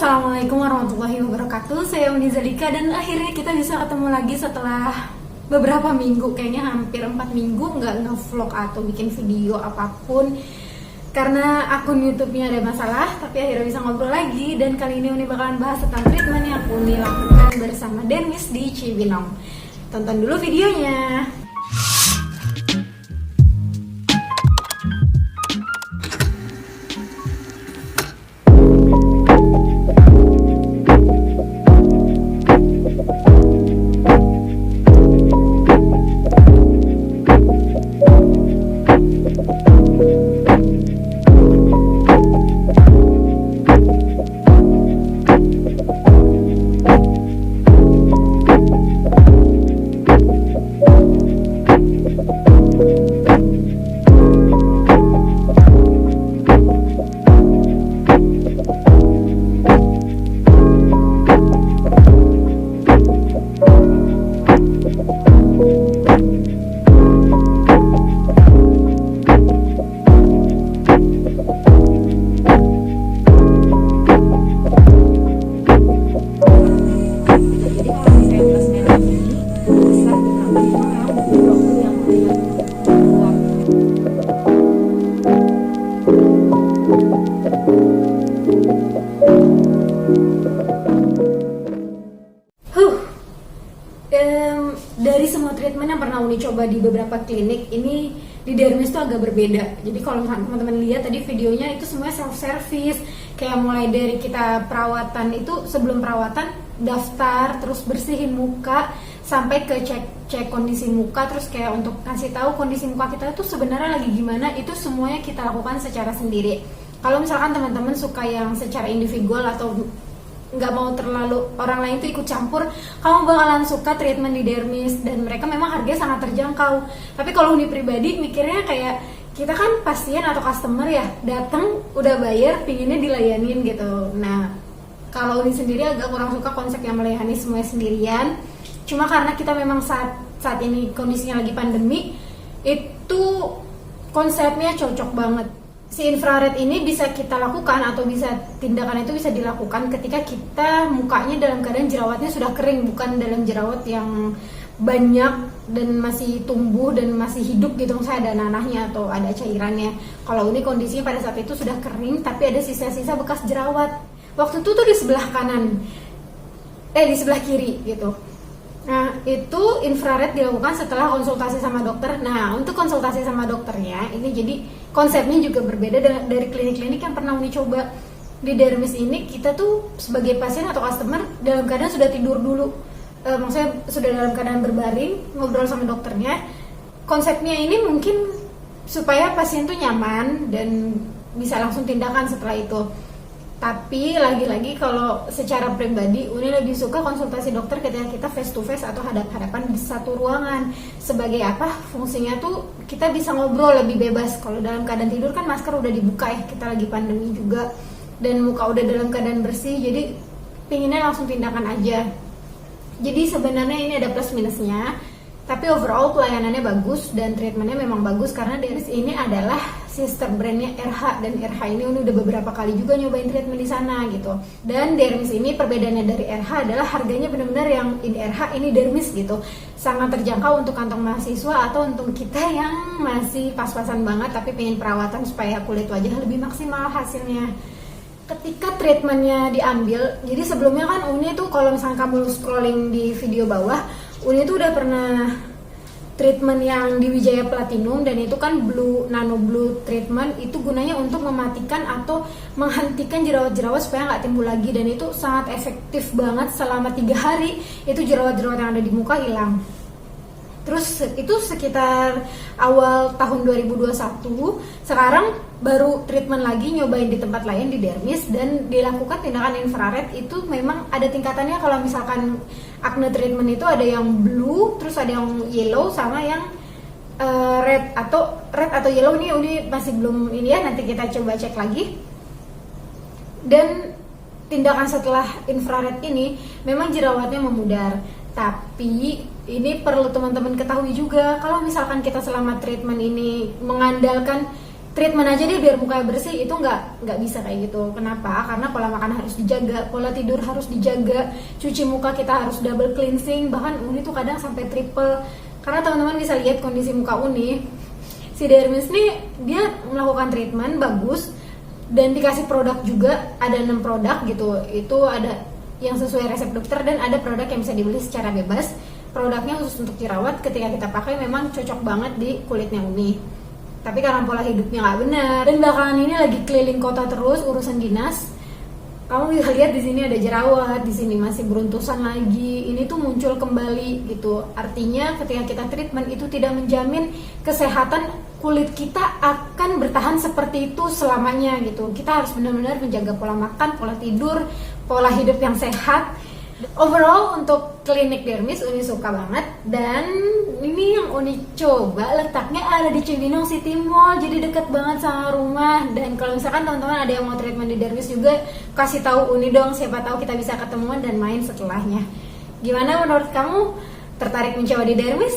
Assalamualaikum warahmatullahi wabarakatuh. Saya Uni Zalika dan akhirnya kita bisa ketemu lagi setelah beberapa minggu, kayaknya hampir 4 minggu nggak nge-vlog atau bikin video apapun karena akun YouTube-nya ada masalah, tapi akhirnya bisa ngobrol lagi. Dan kali ini Uni bakalan bahas tentang treatment yang Uni lakukan bersama dermis di Cibinong. Tonton dulu videonya. Dari semua treatment yang pernah Uni coba di beberapa klinik, ini di dermis tuh agak berbeda. Jadi kalau misalnya teman-teman lihat tadi videonya, itu semuanya self service. Kayak mulai dari kita perawatan itu, sebelum perawatan daftar, terus bersihin muka, sampai ke cek kondisi muka, terus kayak untuk kasih tahu kondisi muka kita itu sebenarnya lagi gimana, itu semuanya kita lakukan secara sendiri. Kalau misalkan teman-teman suka yang secara individual atau nggak mau terlalu orang lain tuh ikut campur, kamu bakalan suka treatment di dermis dan mereka memang harganya sangat terjangkau. Tapi kalau Uni pribadi mikirnya kayak kita kan pasien atau customer ya, datang udah bayar, pinginnya dilayanin gitu. Nah, kalau Uni sendiri agak kurang suka konsep yang melayani semuanya sendirian. Cuma karena kita memang saat ini kondisinya lagi pandemi, itu konsepnya cocok banget. Si infrared ini bisa kita lakukan atau bisa tindakan itu bisa dilakukan ketika kita mukanya dalam keadaan jerawatnya sudah kering, bukan dalam jerawat yang banyak dan masih tumbuh dan masih hidup gitu, misalnya ada nanahnya atau ada cairannya. Kalau ini kondisinya pada saat itu sudah kering tapi ada sisa-sisa bekas jerawat. Waktu itu tuh di sebelah kanan, di sebelah kiri gitu. Nah, itu infrared dilakukan setelah konsultasi sama dokter. Nah, untuk konsultasi sama dokternya, ini jadi konsepnya juga berbeda dari klinik-klinik yang pernah Uni coba. Di dermis ini, kita tuh sebagai pasien atau customer dalam keadaan sudah tidur dulu. Maksudnya sudah dalam keadaan berbaring, ngobrol sama dokternya. Konsepnya ini mungkin supaya pasien tuh nyaman dan bisa langsung tindakan setelah itu. Tapi lagi-lagi kalau secara pribadi Uni lebih suka konsultasi dokter ketika kita face to face atau hadap-hadapan di satu ruangan. Sebagai apa? Fungsinya tuh kita bisa ngobrol lebih bebas. Kalau dalam keadaan tidur kan masker udah dibuka ya, kita lagi pandemi juga, dan muka udah dalam keadaan bersih, jadi pinginnya langsung tindakan aja. Jadi sebenarnya ini ada plus minusnya, tapi overall pelayanannya bagus dan treatmentnya memang bagus karena dermis ini adalah sister brandnya RH, dan RH ini udah beberapa kali juga nyobain treatment di sana gitu. Dan dermis ini perbedaannya dari RH adalah harganya benar-benar yang ini RH ini dermis gitu, sangat terjangkau untuk kantong mahasiswa atau untuk kita yang masih pas-pasan banget tapi pengen perawatan supaya kulit wajah lebih maksimal hasilnya. Ketika treatmentnya diambil, jadi sebelumnya kan Uni tuh kalau misalnya kamu scrolling di video bawah, Uni tuh udah pernah treatment yang di Wijaya Platinum, dan itu kan nano blue treatment, itu gunanya untuk mematikan atau menghentikan jerawat-jerawat supaya nggak timbul lagi, dan itu sangat efektif banget. Selama 3 hari itu jerawat-jerawat yang ada di muka hilang. Terus itu sekitar awal tahun 2021. Sekarang baru treatment lagi, nyobain di tempat lain di dermis dan dilakukan tindakan infrared. Itu memang ada tingkatannya. Kalau misalkan acne treatment itu ada yang blue, terus ada yang yellow, sama yang red atau yellow. Ini masih belum ini ya, nanti kita coba cek lagi. Dan tindakan setelah infrared ini memang jerawatnya memudar. Tapi ini perlu teman-teman ketahui juga, kalau misalkan kita selama treatment ini mengandalkan treatment aja deh biar mukanya bersih, itu nggak bisa kayak gitu. Kenapa? Karena pola makan harus dijaga, pola tidur harus dijaga, cuci muka kita harus double cleansing, bahkan Uni tuh kadang sampai triple. Karena teman-teman bisa lihat kondisi muka Uni, si dermis nih dia melakukan treatment bagus dan dikasih produk juga, ada 6 produk gitu. Itu ada yang sesuai resep dokter dan ada produk yang bisa dibeli secara bebas. Produknya khusus untuk jerawat, ketika kita pakai memang cocok banget di kulitnya Uni. Tapi karena pola hidupnya nggak benar dan belakangan ini lagi keliling kota terus urusan dinas, kamu bisa lihat di sini ada jerawat, di sini masih beruntusan lagi. Ini tuh muncul kembali gitu. Artinya ketika kita treatment itu tidak menjamin kesehatan kulit kita akan bertahan seperti itu selamanya gitu. Kita harus benar-benar menjaga pola makan, pola tidur, pola hidup yang sehat. Overall untuk klinik dermis Uni suka banget, dan ini yang Uni coba letaknya ada di Cibinong City Mall, jadi deket banget sama rumah. Dan kalau misalkan teman-teman ada yang mau treatment di dermis juga, kasih tahu Uni dong, siapa tahu kita bisa ketemuan dan main setelahnya. Gimana menurut kamu? Tertarik mencoba di dermis?